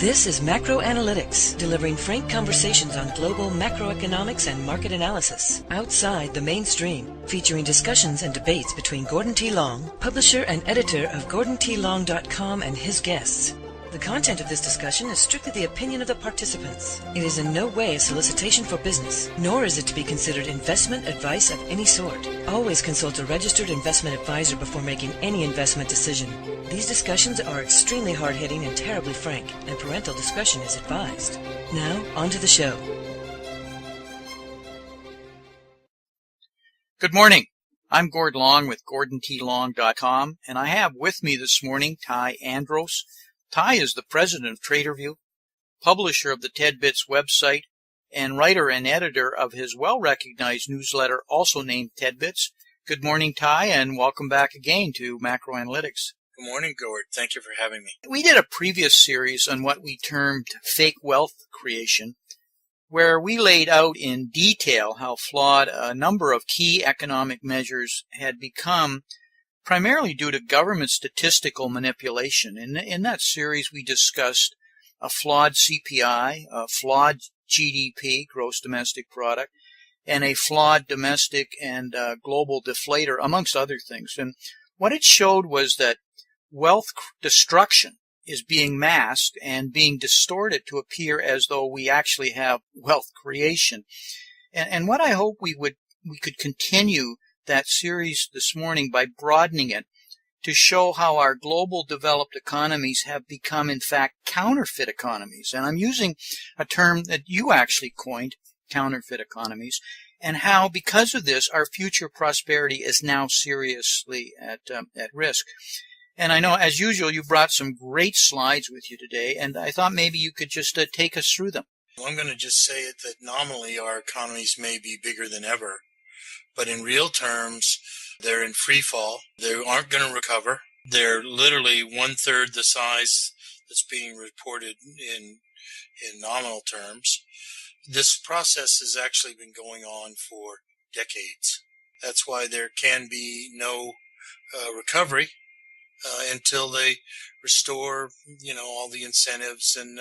This is Macroanalytics, delivering frank conversations on global macroeconomics and market analysis, outside the mainstream, featuring discussions and debates between Gordon T. Long, publisher and editor of GordonTLong.com, and his guests. The content of this discussion is strictly the opinion of the participants. It is in no way a solicitation for business, nor is it to be considered investment advice of any sort. Always consult a registered investment advisor before making any investment decision. These discussions are extremely hard-hitting and terribly frank, and parental discretion is advised. Now, on to the show. Good morning. I'm Gord Long with GordonTLong.com, and I have with me this morning Ty Andros. Ty is the president of TraderView, publisher of the TEDBits website, and writer and editor of his well-recognized newsletter, also named TEDBits. Good morning, Ty, and welcome back again to Macroanalytics. Good morning, Gord. Thank you for having me. We did a previous series on what we termed fake wealth creation, where we laid out in detail how flawed a number of key economic measures had become, primarily due to government statistical manipulation. In that series, we discussed a flawed CPI, a flawed GDP, gross domestic product, and a flawed domestic and global deflator, amongst other things. And what it showed was that wealth destruction is being masked and being distorted to appear as though we actually have wealth creation. And what I hope we could continue that series this morning by broadening it to show how our global developed economies have become, in fact, counterfeit economies. And I'm using a term that you actually coined, counterfeit economies, and how, because of this, our future prosperity is now seriously at risk. And I know, as usual, you brought some great slides with you today, and I thought maybe you could just take us through them. Well, I'm going to just say it that nominally our economies may be bigger than ever, but in real terms, they're in free fall. They aren't going to recover. They're literally one-third the size that's being reported in nominal terms. This process has actually been going on for decades. That's why there can be no recovery until they restore, all the incentives and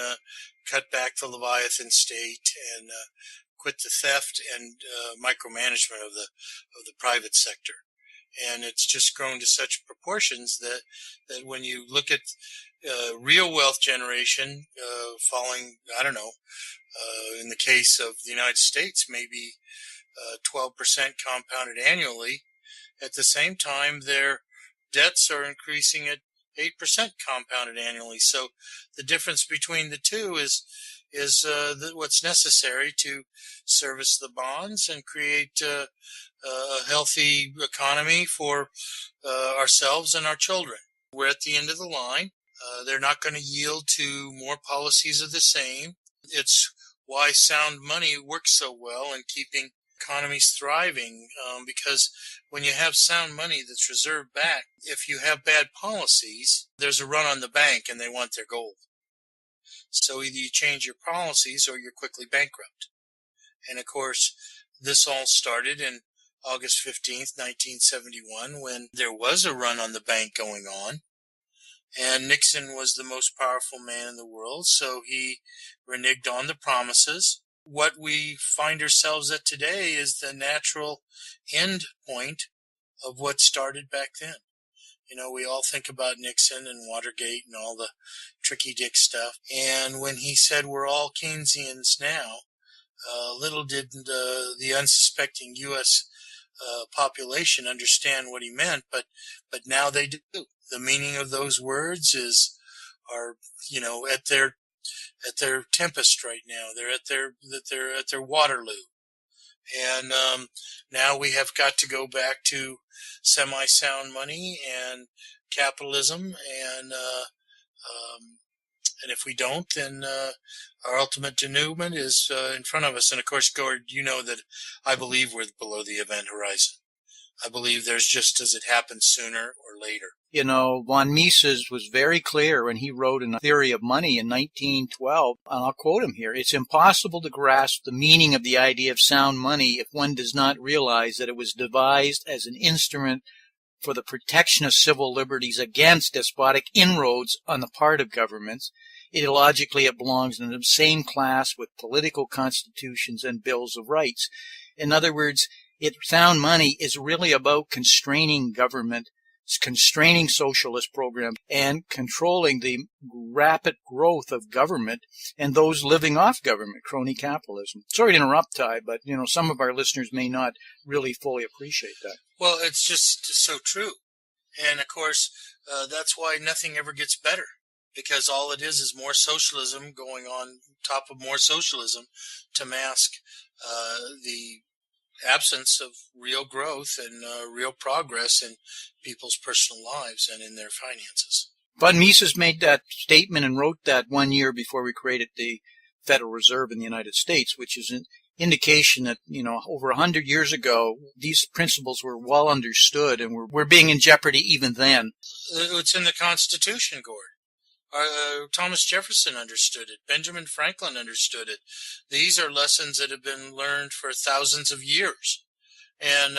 cut back the Leviathan state and quit the theft and micromanagement of the private sector. And it's just grown to such proportions that when you look at real wealth generation falling, in the case of the United States, maybe 12% compounded annually. At the same time, their debts are increasing at 8% compounded annually. So the difference between the two is what's necessary to service the bonds and create a healthy economy for ourselves and our children. We're at the end of the line. They're not going to yield to more policies of the same. It's why sound money works so well in keeping economies thriving, because when you have sound money that's reserved back, if you have bad policies, there's a run on the bank and they want their gold. So either you change your policies or you're quickly bankrupt. And of course, this all started in August 15th, 1971, when there was a run on the bank going on. And Nixon was the most powerful man in the world, so he reneged on the promises. What we find ourselves at today is the natural end point of what started back then. We all think about Nixon and Watergate and all the tricky dick stuff. And when he said we're all Keynesians now, little did the unsuspecting U.S. Population understand what he meant, but now they do. The meaning of those words are at their tempest right now. They're at their Waterloo. And now we have got to go back to semi-sound money and capitalism, and if we don't, then our ultimate denouement is in front of us. And of course, Gord, you know that I believe we're below the event horizon. I believe there's just as it happens sooner or later. Von Mises was very clear when he wrote in A Theory of Money in 1912, and I'll quote him here, "It's impossible to grasp the meaning of the idea of sound money if one does not realize that it was devised as an instrument for the protection of civil liberties against despotic inroads on the part of governments. Ideologically, it belongs in the same class with political constitutions and bills of rights. In other words, sound money is really about constraining government, constraining socialist programs, and controlling the rapid growth of government and those living off government, crony capitalism. Sorry to interrupt, Ty, but some of our listeners may not really fully appreciate that. Well, it's just so true. And of course, that's why nothing ever gets better, because all it is more socialism going on top of more socialism to mask the absence of real growth and real progress in people's personal lives and in their finances. Bud Mises made that statement and wrote that 1 year before we created the Federal Reserve in the United States, which is an indication that, over 100 years ago, these principles were well understood and were being in jeopardy even then. It's in the Constitution, Gord. Thomas Jefferson understood it. Benjamin Franklin understood it. These are lessons that have been learned for thousands of years. And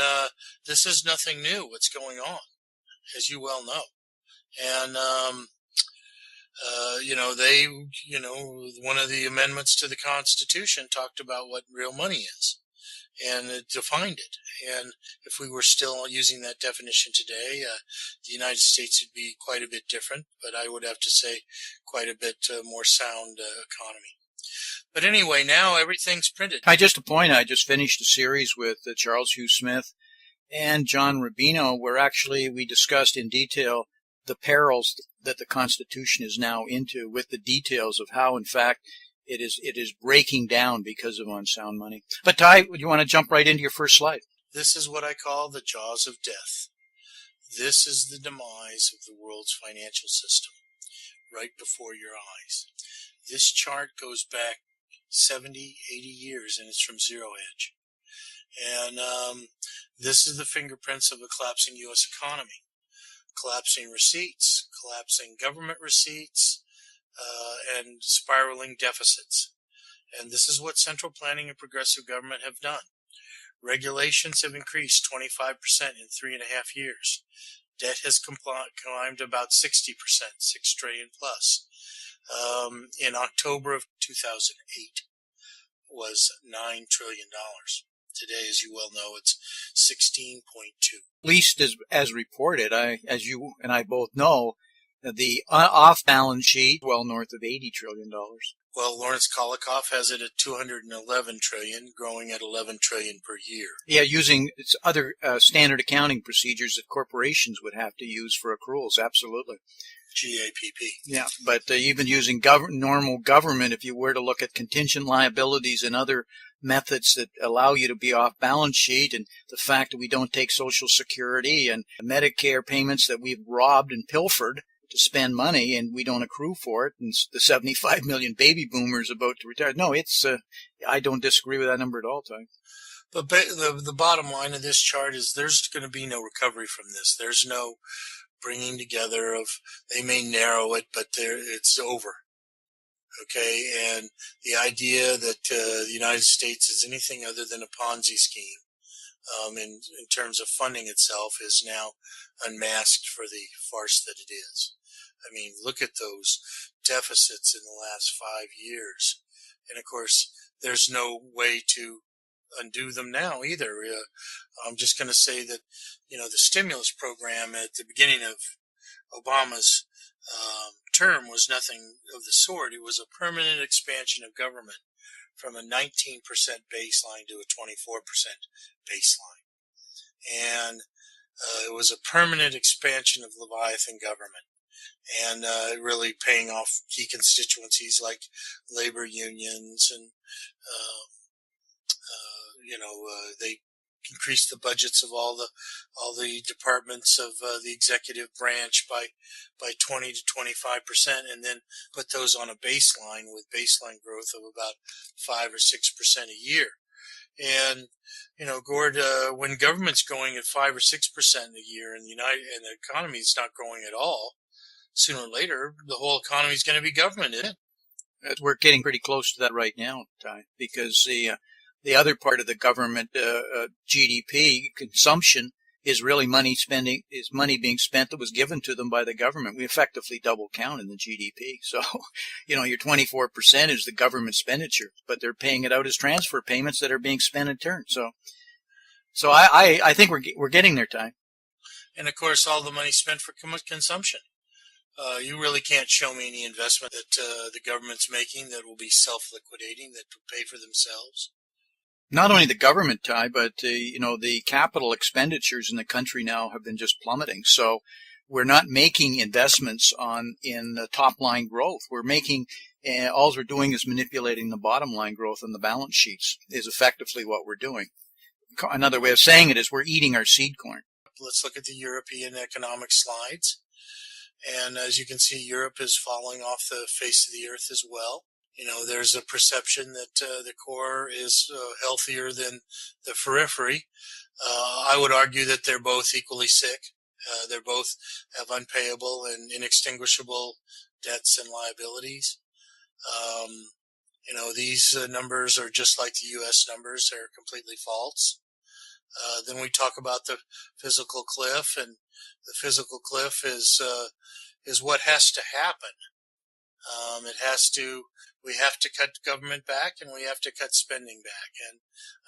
this is nothing new, what's going on, as you well know. And, one of the amendments to the Constitution talked about what real money is, and it defined it. And if we were still using that definition today, the United States would be quite a bit different, but I would have to say quite a bit more sound economy. But anyway, now everything's printed. I just finished a series with Charles Hugh Smith and John Rubino, where actually we discussed in detail the perils that the Constitution is now into, with the details of how, in fact, it is breaking down because of unsound money. But Ty, you want to jump right into your first slide? This is what I call the jaws of death. This is the demise of the world's financial system, right before your eyes. This chart goes back 70, 80 years, and it's from Zero Hedge. And this is the fingerprints of a collapsing U.S. economy. Collapsing receipts, collapsing government receipts, and spiraling deficits. And this is what central planning and progressive government have done. Regulations have increased 25% in 3.5 years. Debt has climbed about 60%, 6 trillion plus. In October of 2008 was $9 trillion. Today, as you well know, it's 16.2. At least as reported, as you and I both know, the off-balance sheet, well north of $80 trillion. Well, Lawrence Kolikoff has it at $211 trillion, growing at $11 trillion per year. Yeah, using other standard accounting procedures that corporations would have to use for accruals, absolutely. GAAP. Yeah, but even using normal government, if you were to look at contingent liabilities and other methods that allow you to be off balance sheet, and the fact that we don't take Social Security and Medicare payments that we've robbed and pilfered to spend money and we don't accrue for it, and the 75 million baby boomers about to retire. No, I don't disagree with that number at all, Ty. But the bottom line of this chart is there's going to be no recovery from this. There's no bringing together of, they may narrow it, but it's over. Okay, and the idea that the United States is anything other than a Ponzi scheme in terms of funding itself is now unmasked for the farce that it is. I mean, look at those deficits in the last 5 years. And of course, there's no way to undo them now either. I'm just going to say that, the stimulus program at the beginning of Obama's term was nothing of the sort. It was a permanent expansion of government from a 19% baseline to a 24% baseline. And it was a permanent expansion of Leviathan government, and really paying off key constituencies like labor unions, and they increased the budgets of all the departments of the executive branch by 20 to 25%, and then put those on a baseline with baseline growth of about 5 or 6% a year. And Gord, when government's going at 5 or 6% a year, and the economy is not growing at all, sooner or later the whole economy is going to be government, isn't it? We're getting pretty close to that right now, Ty, because the other part of the government GDP consumption is really money being spent that was given to them by the government. We effectively double count in the GDP. So, your 24% is the government expenditure, but they're paying it out as transfer payments that are being spent in turn. So I think we're getting there, Ty. And of course, all the money spent for consumption. You really can't show me any investment that the government's making that will be self-liquidating, that will pay for themselves. Not only the government, Ty, but the capital expenditures in the country now have been just plummeting. So we're not making investments in top line growth. We're making all we're doing is manipulating the bottom line growth on the balance sheets. Is effectively what we're doing. Another way of saying it is we're eating our seed corn. Let's look at the European economic slides. And as you can see, Europe is falling off the face of the earth as well. There's a perception that the core is healthier than the periphery. I would argue that they're both equally sick. They both have unpayable and inextinguishable debts and liabilities. These numbers are just like the U.S. numbers. They're completely false. Then we talk about the physical cliff, and the physical cliff is what has to happen. We have to cut government back, and we have to cut spending back. And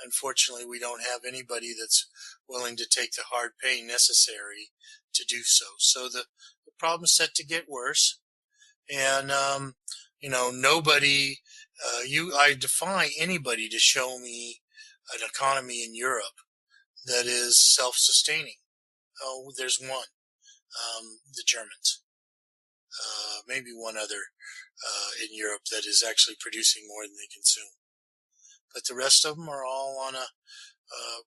unfortunately, we don't have anybody that's willing to take the hard pain necessary to do so. So the problem's set to get worse. And, nobody, I defy anybody to show me an economy in Europe that is self-sustaining. Oh, there's one, the Germans. Maybe one other in Europe that is actually producing more than they consume. But the rest of them are all on a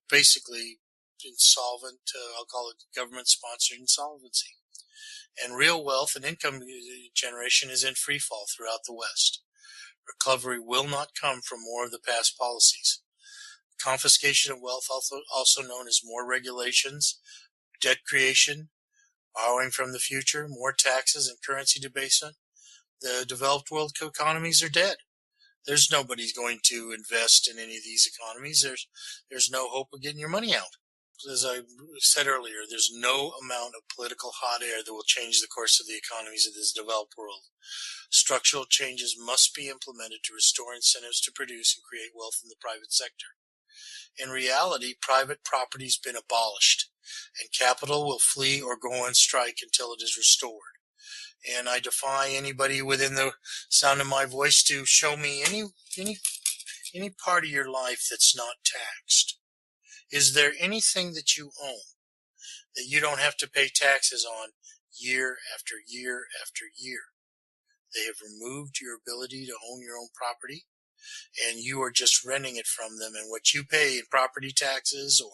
basically insolvent, I'll call it government-sponsored insolvency. And real wealth and income generation is in free fall throughout the West. Recovery will not come from more of the past policies. Confiscation of wealth, also known as more regulations, debt creation, borrowing from the future, more taxes, and currency debasement. The developed world economies are dead. There's nobody going to invest in any of these economies. There's no hope of getting your money out. As I said earlier, there's no amount of political hot air that will change the course of the economies of this developed world. Structural changes must be implemented to restore incentives to produce and create wealth in the private sector. In reality, private property has been abolished, and capital will flee or go on strike until it is restored. And I defy anybody within the sound of my voice to show me any part of your life that's not taxed. Is there anything that you own that you don't have to pay taxes on year after year after year? They have removed your ability to own your own property, and you are just renting it from them. And what you pay in property taxes or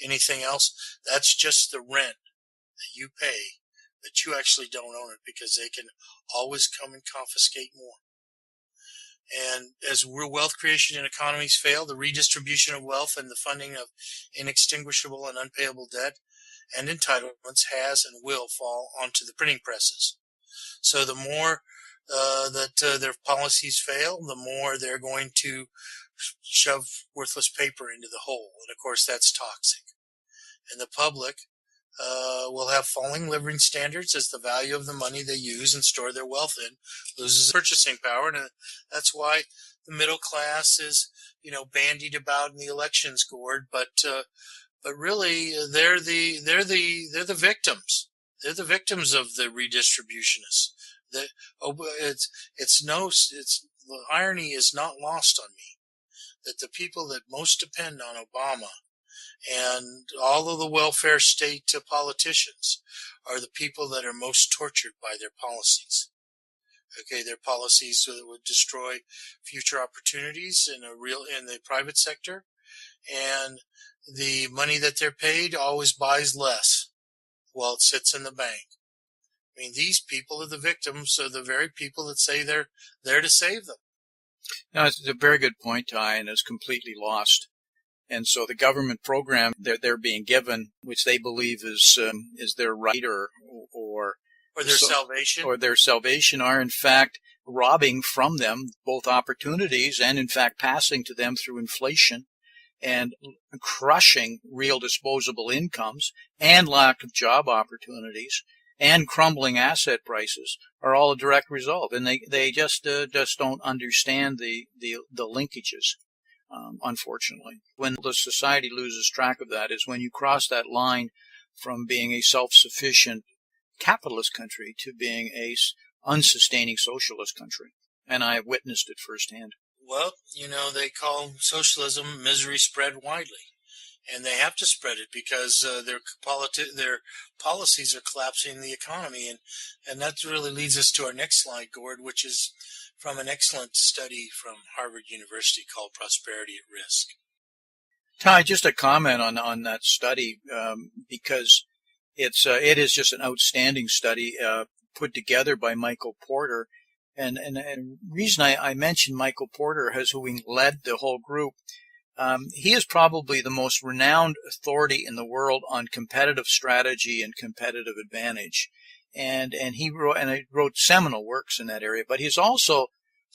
anything else, that's just the rent that you pay, but you actually don't own it because they can always come and confiscate more. And as wealth creation and economies fail, the redistribution of wealth and the funding of inextinguishable and unpayable debt and entitlements has and will fall onto the printing presses. So the more that their policies fail, the more they're going to shove worthless paper into the hole. And of course, that's toxic. And the public will have falling living standards as the value of the money they use and store their wealth in loses purchasing power. And that's why the middle class is, bandied about in the elections gourd. But really, they're the victims. They're the victims of the redistributionists. The irony is not lost on me that the people that most depend on Obama and all of the welfare state politicians are the people that are most tortured by their policies. Okay, their policies that would destroy future opportunities in the private sector, and the money that they're paid always buys less while it sits in the bank. I mean, these people are the victims of the very people that say they're there to save them. No, it's a very good point, Ty, and it's completely lost. And so the government program they're being given, which they believe is their right or their salvation, are in fact robbing from them both opportunities and in fact passing to them through inflation and crushing real disposable incomes and lack of job opportunities and crumbling asset prices are all a direct result. And they just don't understand the linkages, unfortunately. When the society loses track of that is when you cross that line from being a self-sufficient capitalist country to being a unsustaining socialist country. And I have witnessed it firsthand. Well, they call socialism misery spread widely. And they have to spread it because their policies are collapsing the economy. And that really leads us to our next slide, Gord, which is from an excellent study from Harvard University called Prosperity at Risk. Ty, just a comment on that study, because it is just an outstanding study put together by Michael Porter. And the reason I mentioned Michael Porter as who led the whole group, he is probably the most renowned authority in the world on competitive strategy and competitive advantage. And he wrote seminal works in that area, but he's also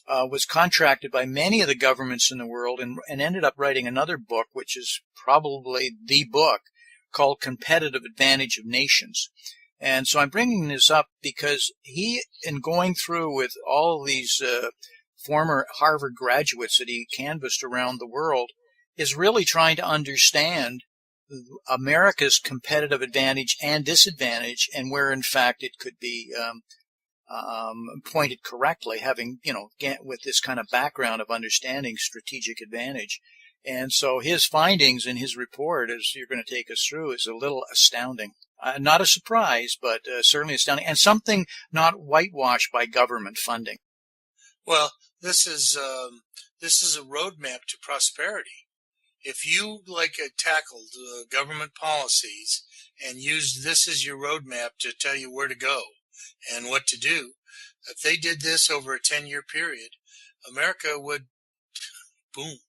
was contracted by many of the governments in the world and ended up writing another book, which is probably the book, called Competitive Advantage of Nations. And so I'm bringing this up because he, in going through with all these former Harvard graduates that he canvassed around the world, is really trying to understand America's competitive advantage and disadvantage, and where in fact it could be pointed correctly, having, with this kind of background of understanding strategic advantage. And so his findings in his report, as you're going to take us through, is a little astounding. Not a surprise, but certainly astounding, and something not whitewashed by government funding. Well, this is a roadmap to prosperity. If you tackled government policies and used this as your roadmap to tell you where to go and what to do, if they did this over a 10-year period, America would boom.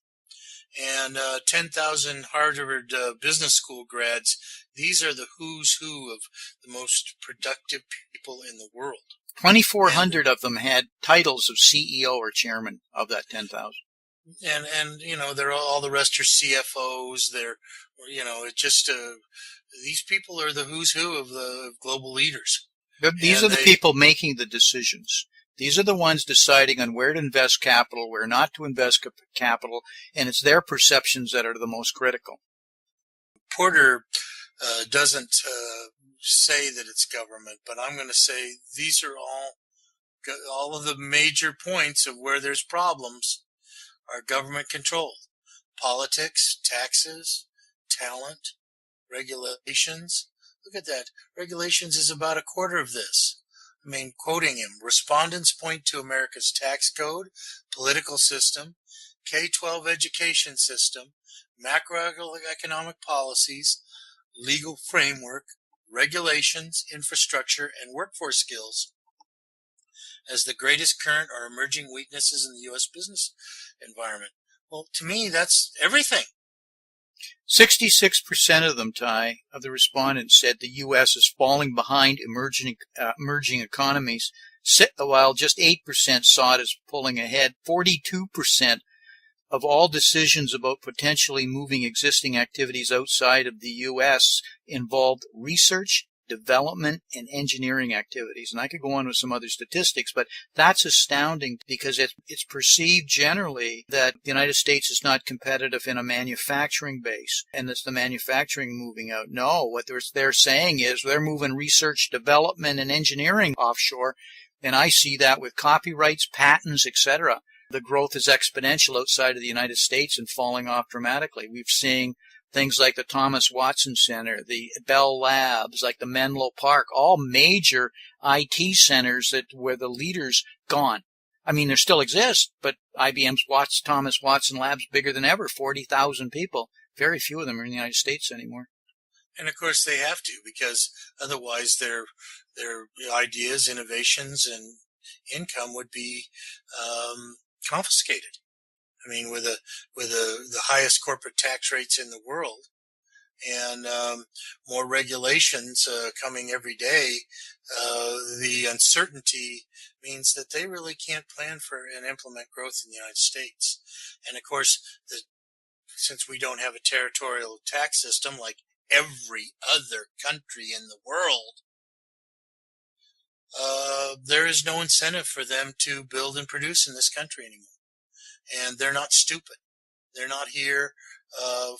And 10,000 Harvard Business School grads, these are the who's who of the most productive people in the world. 2,400 of them had titles of CEO or chairman of that 10,000. And they're all the rest are CFOs. They're, it just these people are the who's who of the global leaders. These are the people making the decisions. These are the ones deciding on where to invest capital, where not to invest capital, and it's their perceptions that are the most critical. Porter doesn't say that it's government, but I'm going to say these are all of the major points of where there's problems are government controlled. Politics, taxes, talent, regulations. Look at that. Regulations is about a quarter of this. I mean, quoting him, respondents point to America's tax code, political system, K-12 education system, macroeconomic policies, legal framework, regulations, infrastructure, and workforce skills as the greatest current or emerging weaknesses in the U.S. business environment. Well, to me, that's everything. 66% of them, Ty, of the respondents said the U.S. is falling behind emerging economies, while just 8% saw it as pulling ahead. 42% of all decisions about potentially moving existing activities outside of the U.S. involved research, development, and engineering activities. And I could go on with some other statistics, but that's astounding because it's perceived generally that the United States is not competitive in a manufacturing base, and it's the manufacturing moving out. No, what they're saying is they're moving research, development, and engineering offshore, and I see that with copyrights, patents, etc. The growth is exponential outside of the United States and falling off dramatically. We've seen things like the Thomas Watson Center, the Bell Labs, like the Menlo Park, all major IT centers where the leaders gone. I mean, there still exist, but IBM's Thomas Watson Labs bigger than ever, 40,000 people. Very few of them are in the United States anymore. And of course they have to, because otherwise their ideas, innovations, and income would be confiscated. I mean, with the highest corporate tax rates in the world, and more regulations coming every day, the uncertainty means that they really can't plan for and implement growth in the United States. And of course, the since we don't have a territorial tax system like every other country in the world, there is no incentive for them to build and produce in this country anymore. And they're not stupid. They're not here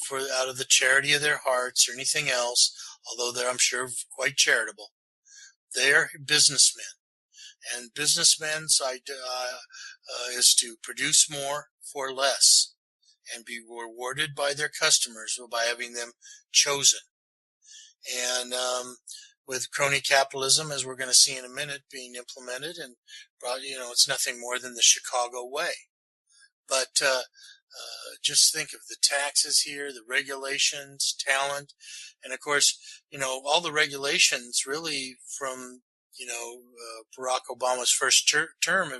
for out of the charity of their hearts or anything else, although they're, I'm sure, quite charitable. They're businessmen. And businessmen's idea is to produce more for less and be rewarded by their customers by having them chosen. And with crony capitalism, as we're going to see in a minute, being implemented, and it's nothing more than the Chicago way. But just think of the taxes here, the regulations, talent, and of course, all the regulations really from Barack Obama's first term,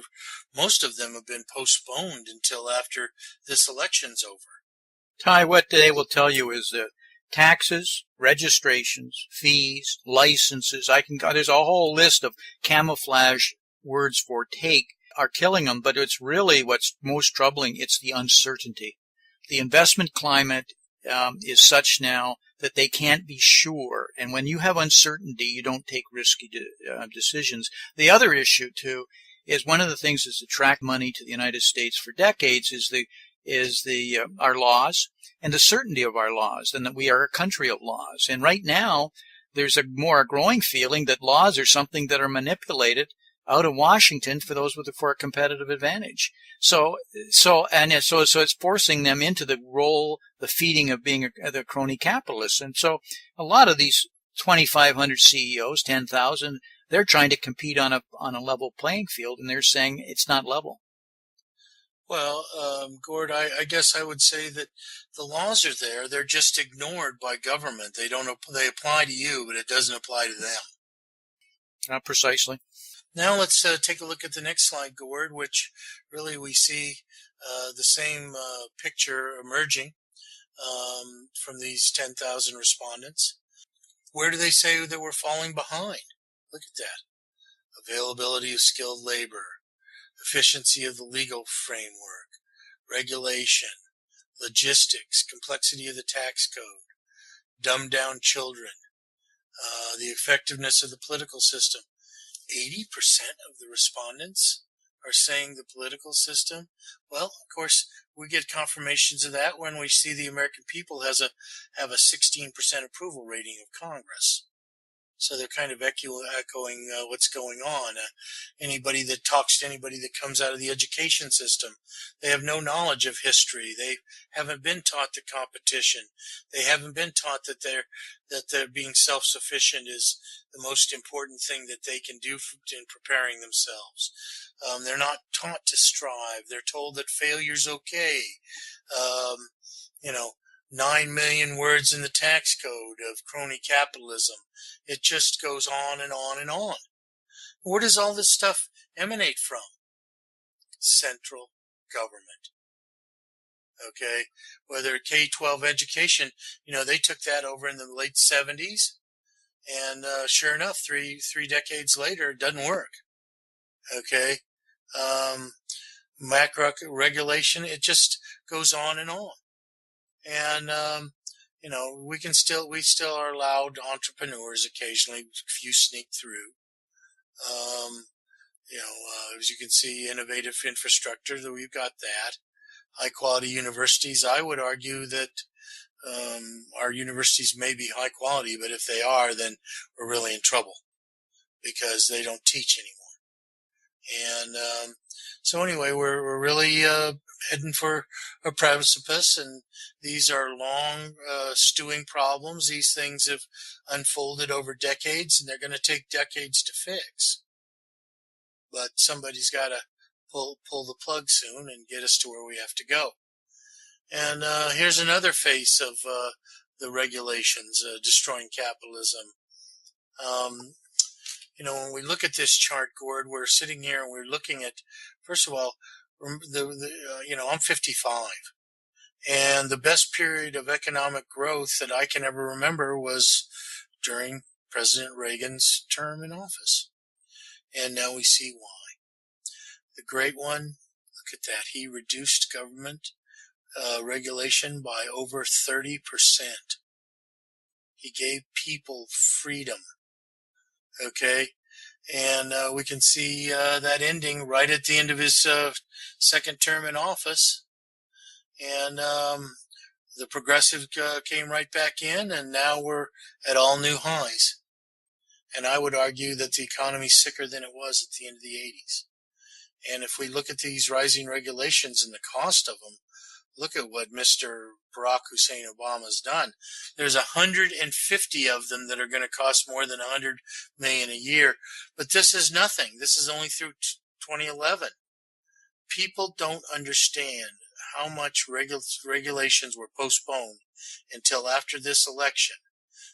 most of them have been postponed until after this election's over. Ty, what they will tell you is that taxes, registrations, fees, licenses, there's a whole list of camouflage words for take are killing them, but it's really what's most troubling. It's the uncertainty. The investment climate is such now that they can't be sure. And when you have uncertainty, you don't take risky decisions. The other issue, too, is one of the things that's attracted money to the United States for decades is our laws and the certainty of our laws, and that we are a country of laws. And right now, there's a growing feeling that laws are something that are manipulated out of Washington for a competitive advantage. So it's forcing them into the role, the feeding of being the crony capitalists. And so a lot of these 2,500 CEOs, 10,000, they're trying to compete on a level playing field, and they're saying it's not level. Well, Gord, I guess I would say that the laws are there. They're just ignored by government. They apply to you, but it doesn't apply to them. Precisely. Now let's take a look at the next slide, Gord, which really we see the same picture emerging from these 10,000 respondents. Where do they say that we're falling behind? Look at that. Availability of skilled labor, efficiency of the legal framework, regulation, logistics, complexity of the tax code, dumbed down children, the effectiveness of the political system. 80% of the respondents are saying the political system. Well, of course, we get confirmations of that when we see the American people have a 16% approval rating of Congress. So they're kind of echoing what's going on. Anybody that talks to anybody that comes out of the education system, they have no knowledge of history. They haven't been taught the competition. They haven't been taught that they're being self-sufficient is the most important thing that they can do in preparing themselves. They're not taught to strive. They're told that failure's okay. 9 million words in the tax code of crony capitalism. It just goes on and on and on. Where does all this stuff emanate from? Central government. Okay, whether K-12 education, they took that over in the late 70s, and sure enough, three decades later, it doesn't work. Okay, macro regulation, it just goes on and on. And, we still are allowed entrepreneurs occasionally, a few sneak through. As you can see, innovative infrastructure, that we've got that. High quality universities. I would argue that, our universities may be high quality, but if they are, then we're really in trouble because they don't teach anymore. And, so anyway, we're really, heading for a precipice, and these are long, stewing problems. These things have unfolded over decades, and they're going to take decades to fix. But somebody's got to pull the plug soon and get us to where we have to go. And here's another face of the regulations destroying capitalism. When we look at this chart, Gord, we're sitting here and we're looking at, first of all, I'm 55, and the best period of economic growth that I can ever remember was during President Reagan's term in office. And now we see why. The great one, look at that. He reduced government regulation by over 30%. He gave people freedom. Okay. And we can see that ending right at the end of his second term in office. And the progressive came right back in, and now we're at all new highs. And I would argue that the economy's sicker than it was at the end of the 80s. And if we look at these rising regulations and the cost of them, look at what Mr. Barack Hussein Obama's done. There's 150 of them that are going to cost more than $100 million a year. But this is nothing. This is only through 2011. People don't understand how much regulations were postponed until after this election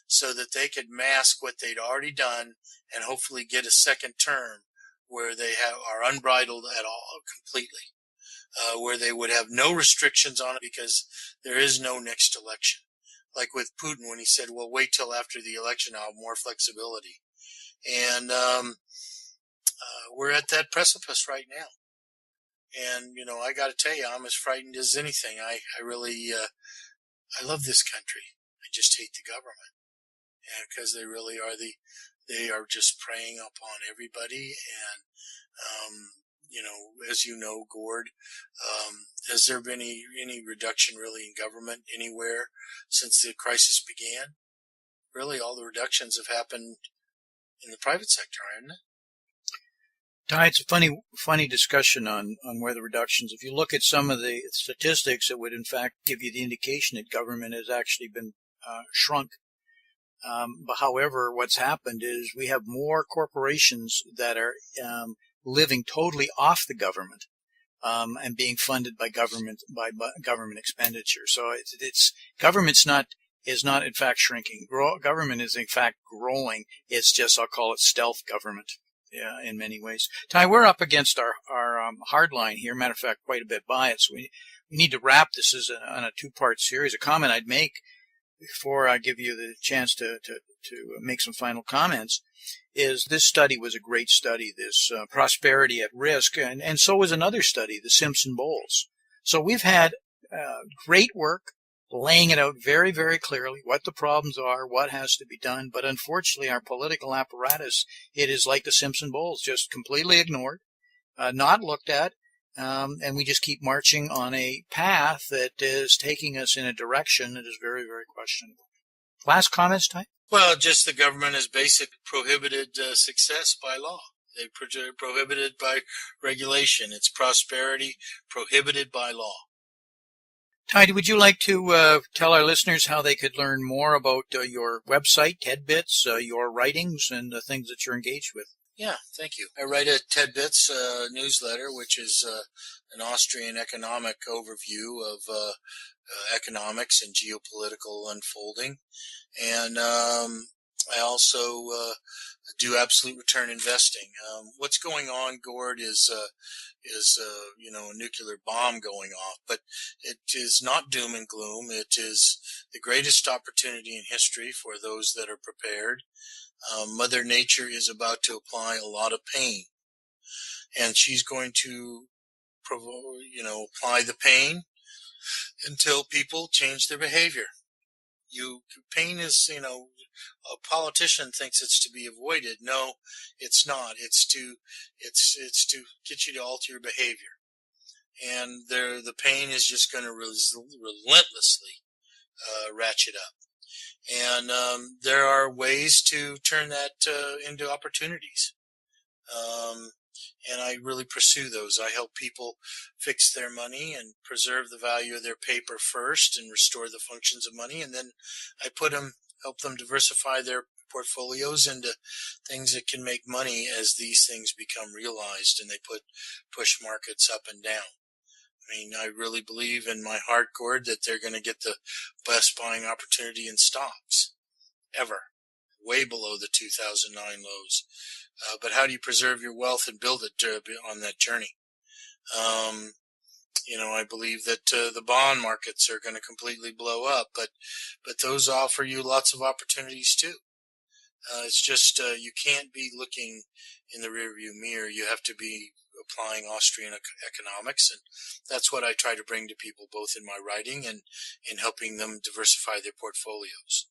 so that they could mask what they'd already done and hopefully get a second term where they are unbridled at all completely. Where they would have no restrictions on it because there is no next election. Like with Putin when he said, well, wait till after the election, I'll have more flexibility. And we're at that precipice right now. And, you know, I got to tell you, I'm as frightened as anything. I really, I love this country. I just hate the government. And because they really are they are just preying upon everybody. And, you know, as you know, Gord, has there been any reduction really in government anywhere since the crisis began? Really, all the reductions have happened in the private sector, haven't it? Ty, it's a funny discussion on where the reductions. If you look at some of the statistics, it would in fact give you the indication that government has actually been shrunk. But however, what's happened is we have more corporations that are living totally off the government and being funded by government expenditure. So it's government's is not in fact shrinking. Government is in fact growing. It's just, I'll call it stealth government. Yeah, in many ways. Ty, we're up against our hard line here. Matter of fact, quite a bit by it. So we need to wrap this as on a two-part series. A comment I'd make before I give you the chance to make some final comments is this study was a great study, this prosperity at risk, and so was another study, the Simpson-Bowles. So we've had great work laying it out very, very clearly what the problems are, what has to be done. But unfortunately, our political apparatus, it is like the Simpson-Bowles, just completely ignored, not looked at, and we just keep marching on a path that is taking us in a direction that is very, very questionable. Last comments, Ty? Well, just the government has basically prohibited success by law. They prohibited by regulation. It's prosperity prohibited by law. Ty, would you like to tell our listeners how they could learn more about your website, Tedbits, your writings, and the things that you're engaged with? Yeah, thank you. I write a Tedbits newsletter, which is an Austrian economic overview of economics and geopolitical unfolding. And I also do absolute return investing. What's going on, Gord, is you know, a nuclear bomb going off, but it is not doom and gloom. It is the greatest opportunity in history for those that are prepared. Mother Nature is about to apply a lot of pain, and she's going to, apply the pain until people change their behavior. Pain is, a politician thinks it's to be avoided. No, it's not. It's to get you to alter your behavior. And the pain is just going to relentlessly ratchet up. And there are ways to turn that into opportunities. And I really pursue those. I help people fix their money and preserve the value of their paper first and restore the functions of money. And then I help them diversify their portfolios into things that can make money as these things become realized and they push markets up and down. I mean, I really believe in my heart, Gord, that they're going to get the best buying opportunity in stocks ever, way below the 2009 lows. But how do you preserve your wealth and build it on that journey? I believe that the bond markets are going to completely blow up, but those offer you lots of opportunities too. It's just you can't be looking in the rearview mirror. You have to be applying Austrian economics, and that's what I try to bring to people both in my writing and in helping them diversify their portfolios.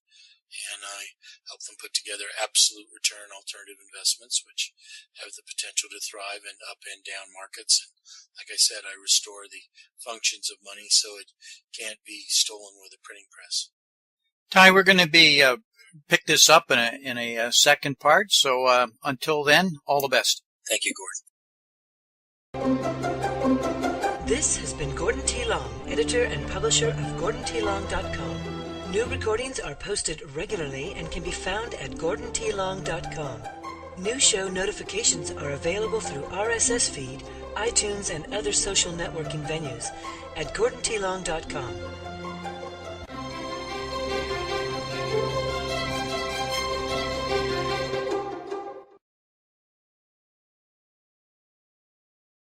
And I help them put together absolute return alternative investments, which have the potential to thrive in up and down markets. And like I said, I restore the functions of money so it can't be stolen with a printing press. Ty, we're going to be pick this up in a second part. So until then, all the best. Thank you, Gordon. This has been Gordon T. Long, editor and publisher of GordonTLong.com. New recordings are posted regularly and can be found at GordonTLong.com. New show notifications are available through RSS feed, iTunes, and other social networking venues at GordonTLong.com.